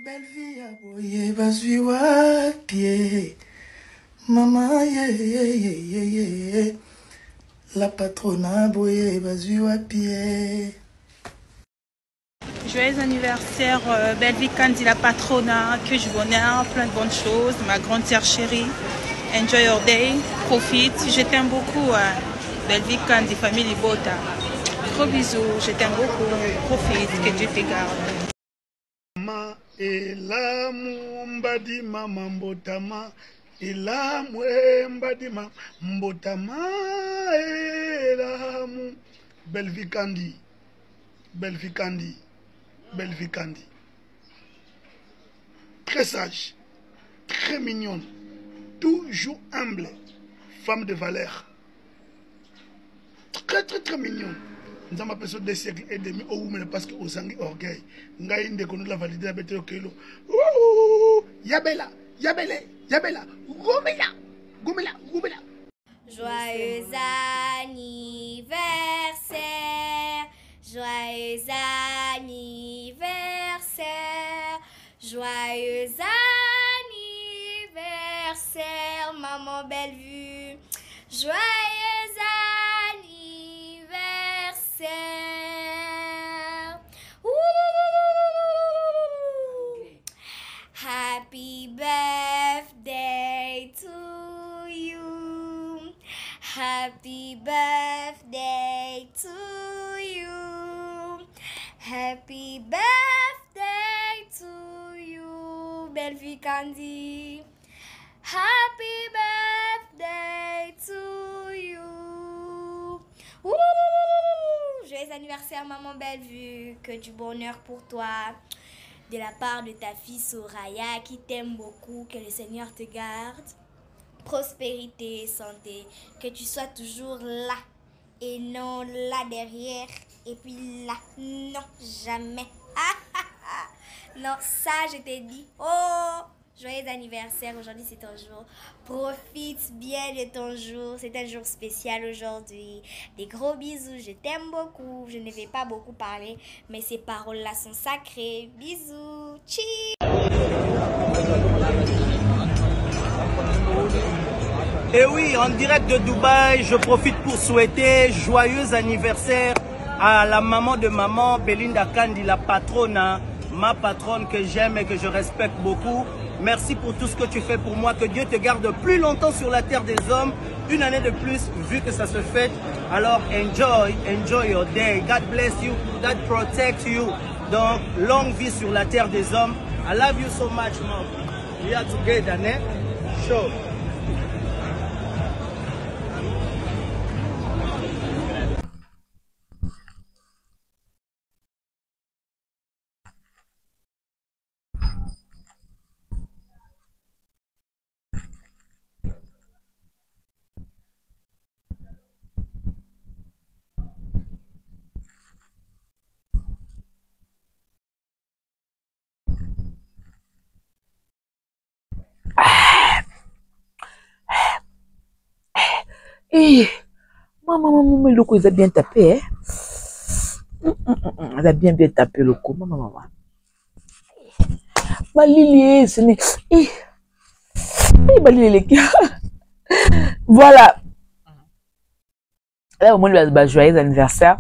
Belle vie à boyer, vas-y wa pied. Maman, yeah. La patronne a boyé, vas-y à pied. Joyeux anniversaire, Belvi Kandi, la patronne, que je bonheur, plein de bonnes choses, ma grande sœur chérie. Enjoy your day, profite, je t'aime beaucoup, Belvi Kandi, famille Bota. Gros bisous, je t'aime beaucoup, profite, que Dieu te garde. Maman et l'amour, mbadi maman Botama. Elamu mbadima mbotama elamu Belvi Kandi très sage très mignonne, toujours humble, femme de valeur. Très mignonne. Nous avons passé 2 siècles et demi au Women parce que aux anguilles orgueil. Nous avons la validé à Bété au Kelo. Yabela, Yabele, Yabela, Gomela, Gomela, Gomela. Joyeux anniversaire, joyeux anniversaire, joyeux anniversaire, maman Bellevue, joyeux anniversaire. Happy birthday to you. Happy birthday to you. Happy birthday to you, Bellevue Candy. Happy birthday to you. Joyeux anniversaire, maman Bellevue. Que du bonheur pour toi. De la part de ta fille Soraya qui t'aime beaucoup. Que le Seigneur te garde. Prospérité et santé, que tu sois toujours là et non là derrière et puis là, non, jamais. Non, ça je t'ai dit. Oh, joyeux anniversaire, aujourd'hui c'est ton jour. Profite bien de ton jour, c'est un jour spécial aujourd'hui. Des gros bisous, je t'aime beaucoup. Je ne vais pas beaucoup parler, mais ces paroles-là sont sacrées. Bisous, cheers. Et oui, en direct de Dubaï, je profite pour souhaiter joyeux anniversaire à la maman de maman, Belinda Kandi, la patronne, ma patronne que j'aime et que je respecte beaucoup. Merci pour tout ce que tu fais pour moi, que Dieu te garde plus longtemps sur la terre des hommes, une année de plus, vu que ça se fait. Alors, enjoy your day. God bless you, God protect you. Donc, longue vie sur la terre des hommes. I love you so much, mom. We are together, né? Show. Maman, le coup, il a bien tapé, hein? Il a bien tapé le coup, maman. Ma Lily, ce n'est. Voilà. Là, au moins, le joyeux anniversaire.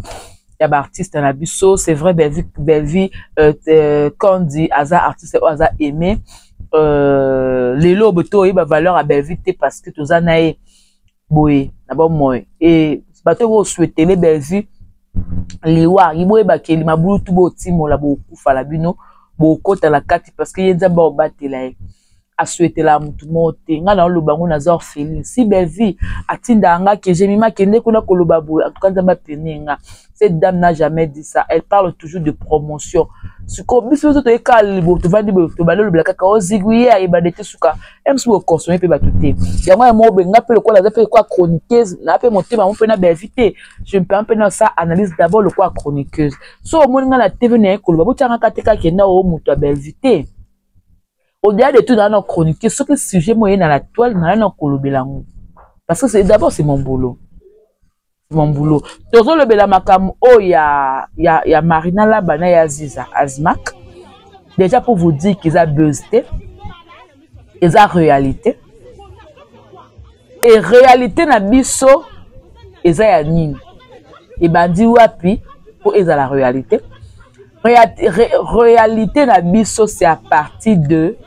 Il y a un artiste dans la bisso. C'est vrai, Bellevue, quand on dit hasard artiste, hasard aimé. Les lobes, il y a valeur à Bellevue parce que tout ça n'a boy, d'abord moi et bateau vous souhaitez les Bellevue les wa il boy ba ke li mabulu tout beau timo la beaucoup fala bino beaucoup ta la kati parce que yenza ba obate la a souhaiter la mutu mote nga na lo bango na zor feli si Bellevue atinda nga que j'ai mima kende kuna koloba boy en tout cas nzamba peninga. Cette dame n'a jamais dit ça, elle parle toujours de promotion. Ce qu'on dit c'est que quand tu vas dire tu vas le black ka oziguye et ba dete suka même si vous consommer pe ba tuté ya moi mo be nga pe le quoi la fait quoi chroniqueuse na pe monter ba mo pe na Bellevue je me permets dans ça analyse d'abord le quoi chroniqueuse so mo nga la TV na ko ba botanga kateka kenda o mutu Bellevue au-delà de tout dans nos chroniques ce que sujet moyen dans la toile na na kolobelango parce que c'est d'abord c'est mon boulot. Mon boulot. Toujours le bela makam oh ya Marina Labana ya Ziza Azmak. Déjà pour vous dire qu'ils ont buzzé, ils ont réalité. Et réalité na biso, ils ont yanine. Et bandi wapi pour ils ont la réalité. Réalité na biso c'est à partir de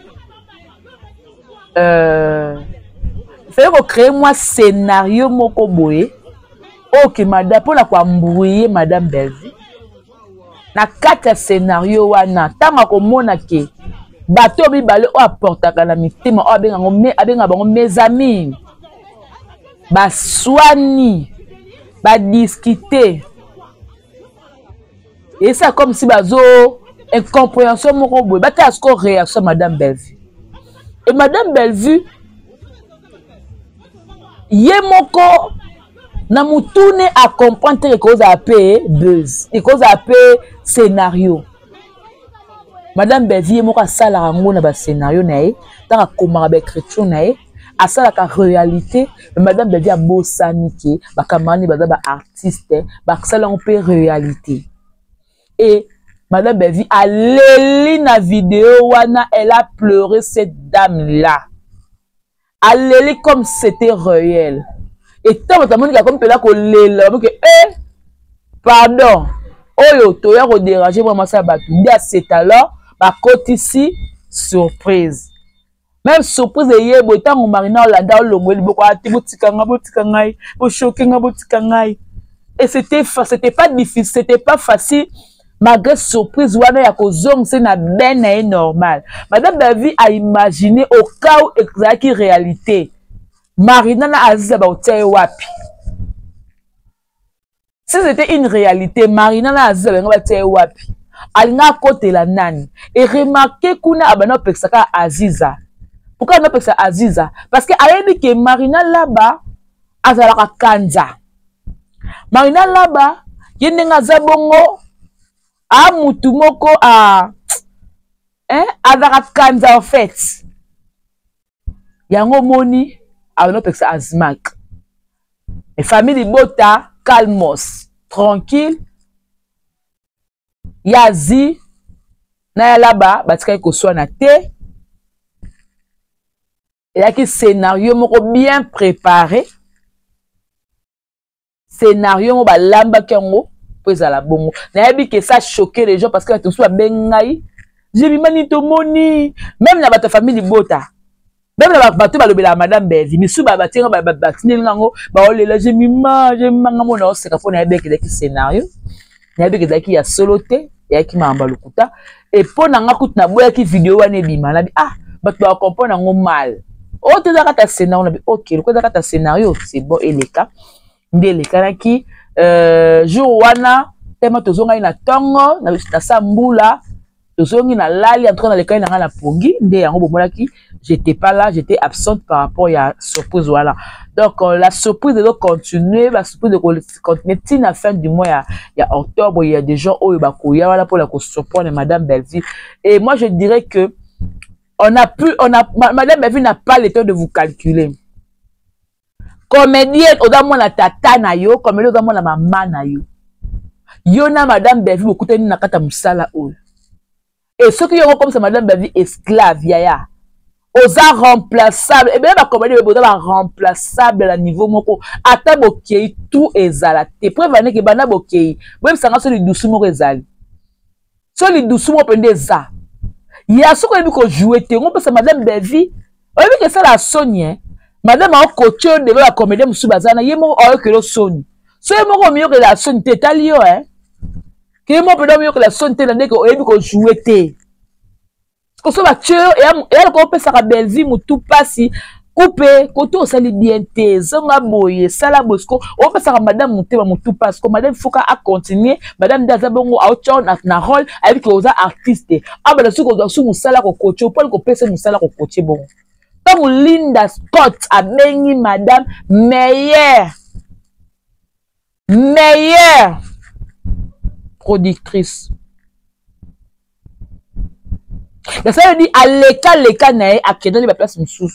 il faut créer moi scénario moko boye. Ok, madame, pour la quoi mbrouiller madame Bellevue. Na kata scénario wana, tanga ko mona ke bato bi bale o apportaka na mitema o abenga bango mes amis. Ba soigni, ba discuter. Et ça comme si bazo incompréhension moko boy, ba ta sko réaction madame Bellevue. Et Madame Bellevue, Yemoko, na mutune à comprendre que cause à payer buzz, et cause à payer scénario. Madame Bellevue, Yemoko a ça la rango na ba scénario nae, dans la commande écriture nae, a ça la réalité. Madame Bellevue a bossaniki, ba kamani ba artiste, ba ça la on peut réalité. Et Madame Bellevue a léli na vidéo wana, elle a pleuré cette dame là. A léli comme c'était réel. Et tant que tu as comme tu l'as collé là, pardon, oyo to ya déranger vraiment ça ba tout à cet alors, ba côté ici surprise. Même surprise et bo tant mon marina la da lo ngwe boko ati botika ngai, bo choquer nga botika ngai. Et c'était pas difficile, c'était pas facile. Malgré surprise, wana ya kozong c'est na ben na normal. Madame Bellevue a imaginé au cas où exact réalité. Marina na Aziza ba otie wapi. Si c'était une réalité, Marina na Aziza ba otie wapi. Alinga côté la nani. Et remarquez kuna abana pexaka Aziza. Pourquoi on pexaka Aziza? Parce que ayebi que Marina là-bas azalaka kanza. Marina là-bas yenenga zabongo a mutumoko a azalaka kanza en fait. Yango moni a un autre azmak. Et famille Bota, calmos, tranquille. Yazi, na là-bas, batika ko soit na te. Il y a un scénario bien préparé. Scénario mo ba lamba kengo, puis à la bongo. Na yabi que ça choquait les gens parce que tout soit bengai. J'ai mis manito moni, même na ba famille Bota. Même la bateau va le Madame Bellevue, mais sous bateau va batiner l'ango, bah oh là j'ai mis mon os, c'est qu'on a avec des scénarios, il y a avec des qui a soloté, il y a qui m'a emballé le couta, et pour n'anga coûte na boya qui vidéo ane bima, on a dit ah, bah tu vas comprendre un mal. Oh tu as ta scénario, on a dit ok, le coup ta scénario, c'est bon et les cas, mais les cas qui jour wana, tellement tu zonga ina tongo, na sambula. Tozongi na lali en train dans les cas na pongi ndé yango bomolaki j'étais pas là, j'étais absente par rapport à la surprise voilà. Donc la surprise doit continuer, la surprise de continuer till la fin du mois il y a octobre, il y a des gens oyo bakoya voilà pour la surprendre Madame Bellevue. Et moi je dirais que Madame Bellevue n'a pas le temps de vous calculer. Comédienne odamu na tata na yo, comédienne odamu na maman na yo. Yo na Madame Bellevue okuteni na kata musala oyo. Et ceux qui ont comme ça, Madame Bellevue, esclave, yaya. Osa remplaçable. Et bien, la comédie, remplaçable à niveau moko. Ata bokei, tout ezalate. Prévenez que bana bokei. Même ça, c'est le doucement moko ezali. C'est le doucement moko pendeza. Ya ceux qui ont joué, on peut se Madame Bellevue. On a vu que ça la Sonia. Madame a coaché de la comédie, monsieur Bazana. Yemo, on a que le Sony. So, yemo, mieux que la Sony, t'es talio, hein. Que moi peut dire que la sonne telle année qu'on a vu qu'on jouait té. Parce que ça va tuer et elle qu'on peut ça Bellevue ou tout passer couper côté on s'allie bien té zonga boye sala bosco on peut ça Madame monter ma tout passe comme Madame Fouka a continué Madame Dazabongo a autre na rôle avec les artistes ah ben ce qu'on doit sous sala ko coach pour qu'on peut se sala ko coach bon tant Linda Scott a béni Madame meilleure productrice. Ça veut dire à l'écart nae à qui donne la place sous.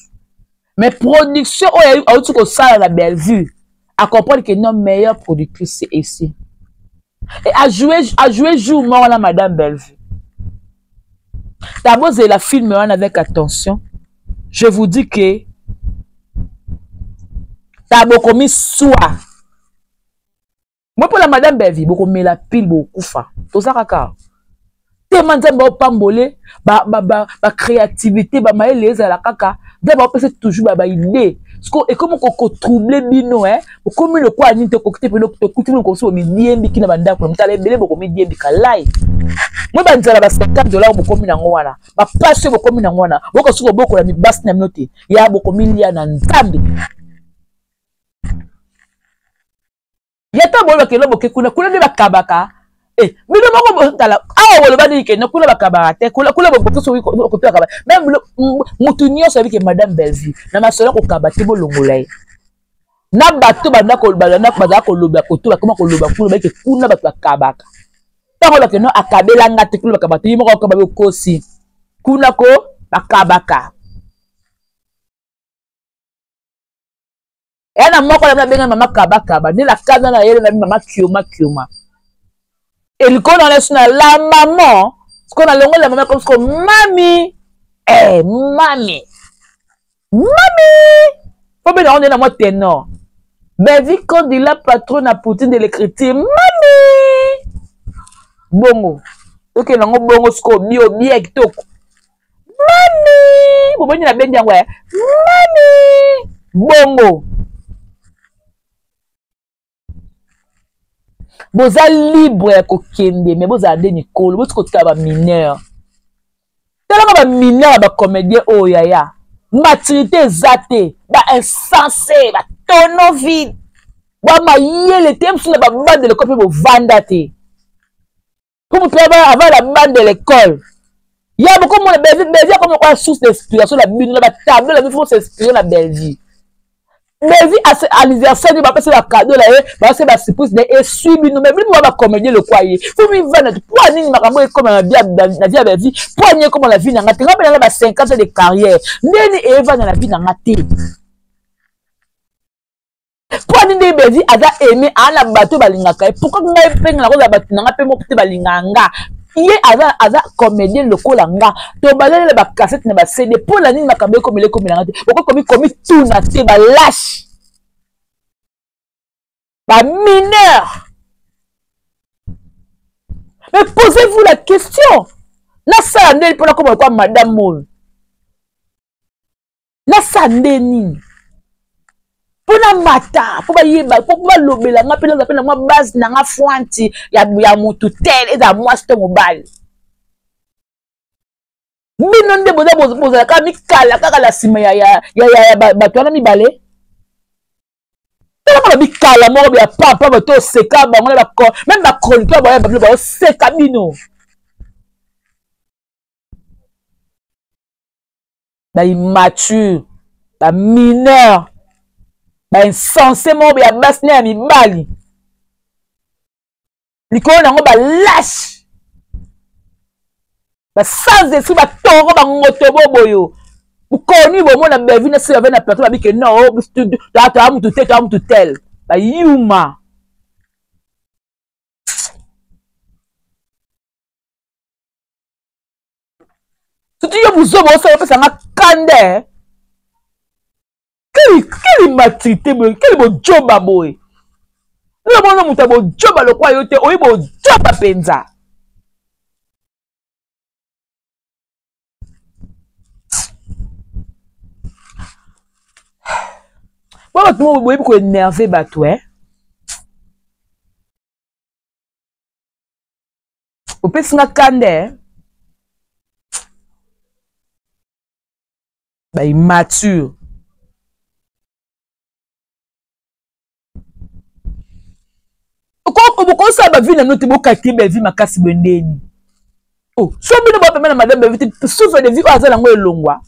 Mais production a eu tout ça la Bellevue à comprendre que non meilleure productrice c'est ici. Et à jouer jour mort la Madame Bellevue. D'abord c'est la film avec attention. Je vous dis que t'as beaucoup mis soi. Moi pour la Madame Bellevue, beaucoup met la pile beaucoup fa. Tout ça kaka. Tellement de pambolé, ba créativité, ba maëlez à la kaka. D'abord c'est toujours ba idée. Et comme on trouble bino hein, comme le quoi ni te côté pour le côté le conseil mi bien biki na banda pour m'tale belé beaucoup mi bien bika lai. Moi ba nzala ba $50 beaucoup mi na ngwana. Ba passe beaucoup mi na ngwana. Boko suko boko la mi bas na note. Ya beaucoup milliard na ntambi. Yata bolo ke lobo ke kuna de bakabaka Eh, mais le moment tala ah on le va dire que non kula bakabate kula bokoto so ko pe akaba même mutunyo sabi que madame Bellevue na masola ko kabate bo longolai na bato banda ko balana baza ko loba ko to bakoma ko loba kula ba ke kuna bato bakabaka tango ba ke no akabela ngate kula bakabate yimo ko kababe kosi kuna ko bakabaka yana moko na benga mama kabaka ba ni la kaza na yele na mama kioma et le qu'on a la maman, ce qu'on a le la maman comme ce qu'on mami, mami, faut bien on est dans moi ténor. Bellevue quand dit la patronne à Poutine de l'écriture, mami, bongo, ok non bongo ce qu'on bio bien tok, mami, vous voyez la bien dire ouais, mami, bongo. Boza libre ya kokende mais boza ade Nicole boza kotika ba mineur tala ba mineur ba comédien oyaya maturité ezate ba insensé ba tono vide ba mayele tem sur ba bande de l'école bo vanda te pour me préparer avant la bande de l'école il y a beaucoup de Bellevue comme quoi source d'inspiration la bine la table la il faut s'inspirer la Bellevue Bellevue à l'anniversaire du papa c'est la cadeau là bah c'est la surprise et suivi nous même moi va comédie le quoi faut me vendre pour nini makambo comme la vie la Bellevue pour nini comme la vie na ngate ngaba na ba 50 ans de carrière nini eva na la vie na ngate pour nini Bellevue ada aimé ala bato balingaka pourquoi ngai penga na ko bato na ngape mo peut balinganga ye aza comédien lokola nga to balele ba cassette na ba CD pour la nini makambo comme le comme na ngate pourquoi comme tout na te ba lâche ba mineur. Mais posez-vous la question. Na sandeli pour la comme quoi madame Mol. Na sandeni. Pour la mata, pour yeba, pour lobela, nga pena zapena moi base na nga fwanti ya mutu tel et da moi c'est mobile. Binonde boza ka mikala kaka la sima ya batwana mibale. Tala bikala mo ya papa bato seka bango la ko même ba chroniqueur ba seka bino. Ba immature, ba mineur. Ba insensé mo ya basne ya mibali. Likolo nango ba lâche. Ba sans esprit ba toro ba ngotobo boyo. Ukoni bo mona Bellevue na se avait na plateau ba bike non ta mutu tel. Ba yuma. Surtout yo buzobo ça pesa nga kande. Quelle immaturité, quel beau job à boy. Nous avons un beau job à le quoi, yote, oui, beau job à penza. Pourquoi tout le monde est beaucoup énervé, bateau, hein? Au pire, c'est un candé, bah, immature. Pourquoi ça va venir notre beau quartier Bellevue makasi bendeni? Oh, so bino ba pemena madame Bellevue souffre de vie au azala ngo elongwa.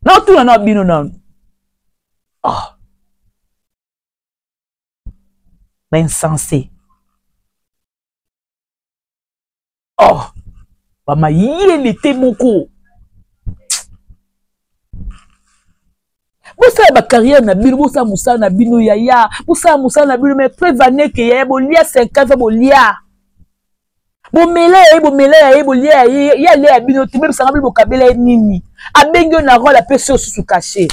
Na tout na bino na. Oh. Insensé. Oh. Ba mayele te moko. Bosa ba carrière na bino bosa musa na bino yaya bosa musa na bino mais prévenez que yaya bolia 50 ans bolia bomela bolia ya le bino timbe sanga bino kabela nini abengo na rôle la personne sous caché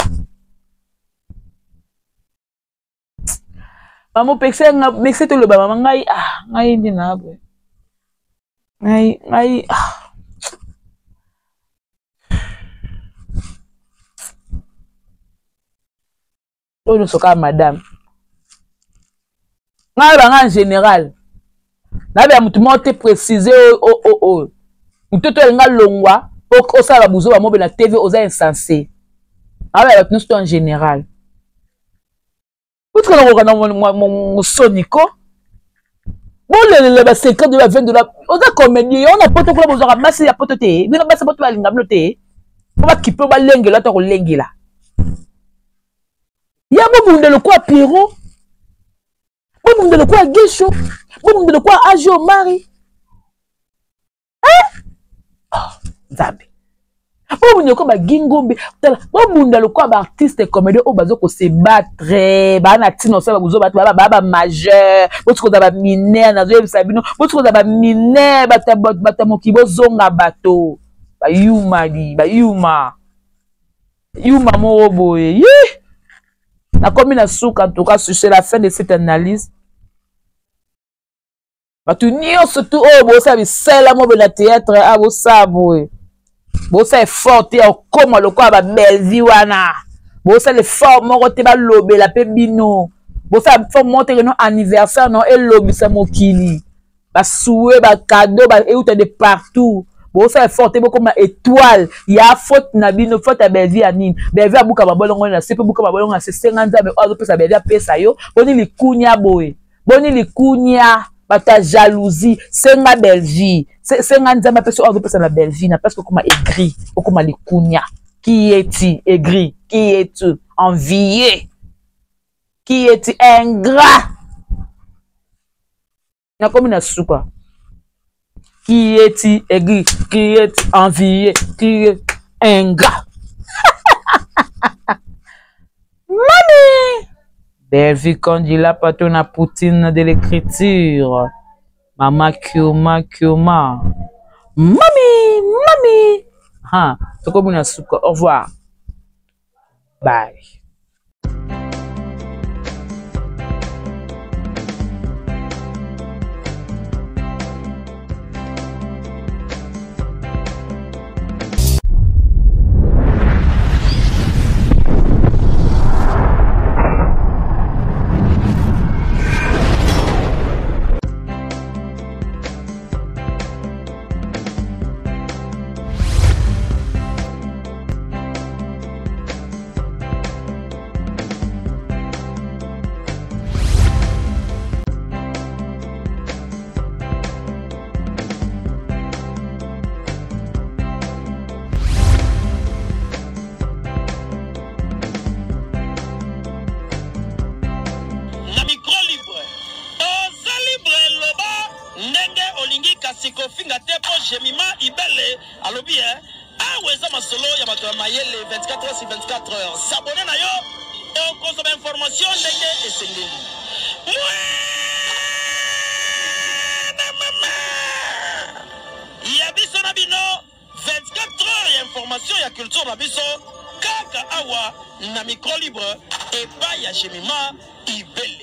maman pexé nga mexé to le ba mama ngai ngai ndi na bwe ngai oh nous sommes madame en général na ba mutu mo te préciser mutu to nga longwa o sala buzo ba mo be na TV oza insensé ba nous en général puisque on a mon soniko Bon, les 50 de la 20 de la. On a comédie, on a pas de quoi vous aurez massé à pototé. Mais on a pas de quoi l'ingabloté. On va qui peut pas lengue là, t'as lengue là. Il y a un monde de quoi Pierrot. Un monde de quoi Guécho. Un monde de quoi Agio Marie. Hein? Oh, Zabe. Bon monde ko ba gingombe tala bon monde le ko ba artiste comédien o bazo ko se battre ba na tino sa ba buzo battre ba majeur bo tiko da ba mineur na zo yebisa bino bo tiko da ba mineur bata mokibo zonga bato ba yuma di ba yuma mo boye na komi na souka en tout cas sur la fin de cette analyse ba tu nio surtout o bo sa bi sela mo be na théâtre a bo sa boye. Bosa est fort comme le quoi ba Bellevue wana. Bosa le fort moko te ba lobe la pe bino. Bosa fort monter no anniversaire non et lobi sa mokili. Ba soué ba cadeau ba et de partout. Bosa est fort te comme étoile. Ya faute na bino faute à Bellevue anine. Bellevue abuka ba bolongo na sepe buka ba bolongo na 50 ans mais ozo pesa Bellevue pesa yo. Boni likunya boy. Boni likunya. Ta jalousie, c'est ma Bellevue. C'est un nzamba personne autre personne la Bellevue na parce que comment aigri, ou comment les kounya. Qui est-il aigri? Qui es-tu envié? Qui est-il ingrat? Na comme na souka. Qui est-il aigri? Qui est-il envié? Qui est ingrat? Mami! Bellevue Kandi la patronne à Poutine de l'écriture. Mama Kioma. Mami. Ha, c'est comme une souka. Au revoir. Bye. Sikofinga tepo jemima ibele alobi aweza masolo ya bato ya mayele 24 heures sur 24 heures s'abonner na yo et consommer information ndenge esengeli ya biso na bino 24 heures ya information ya culture na biso kaka awa na micro libre et pas ya jemima ibele.